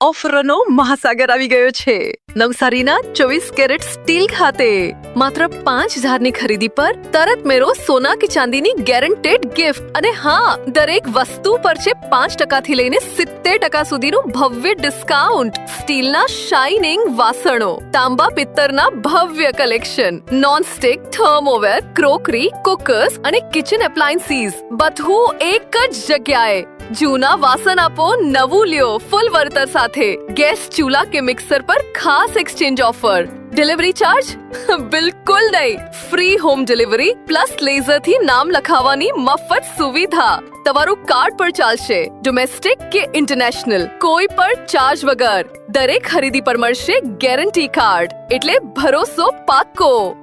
ઓફરનો મહાસાગર આવી ગયો છે નવસારીના 24 કેરેટ સ્ટીલ ખાતે માત્ર 5,000 ની ખરીદી પર તરત મેળવો સોના કે ચાંદીની ગેરંટેડ ગિફ્ટ અને હા દરેક વસ્તુ પર છે 5% થી લઈને 70% સુધીનું ભવ્ય ડિસ્કાઉન્ટ સ્ટીલના શાઇનિંગ વાસણો તાંબા પિત્તરના ભવ્ય કલેક્શન નોનસ્ટિક થર્મોવેર ક્રોકરી કુકર્સ અને કિચન એપ્લાયન્સીસ બધું એક જ જગ્યાએ જૂના વાસણ આપો નવું લ્યો ફૂલ વળતર સાથે ગેસ ચૂલા કે મિક્સર પર ખાસ એક્સચેન્જ ઓફર ડિલિવરી ચાર્જ બિલકુલ નહીં free home delivery plus laser થી નામ લખાવવાની મફત સુવિધા તમારું કાર્ડ પર ચાલશે ડોમેસ્ટિક કે ઇન્ટરનેશનલ કોઈ પણ ચાર્જ વગર દરેક ખરીદી પર મળશે ગેરંટી કાર્ડ એટલે ભરોસો પાક્કો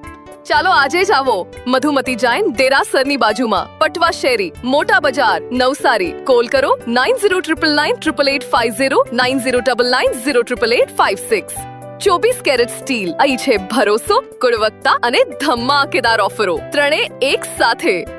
ચાલો આજે જ આવો મધુમતી જૈન દેરાસરની બાજુમાં પટવા શેરી મોટા બજાર નવસારી કોલ કરો 9099988850 9099908856 24 કેરેટ સ્ટીલ અહીં છે ભરોસો ગુણવત્તા અને ધમાકેદાર ઓફરો ત્રણે એક સાથે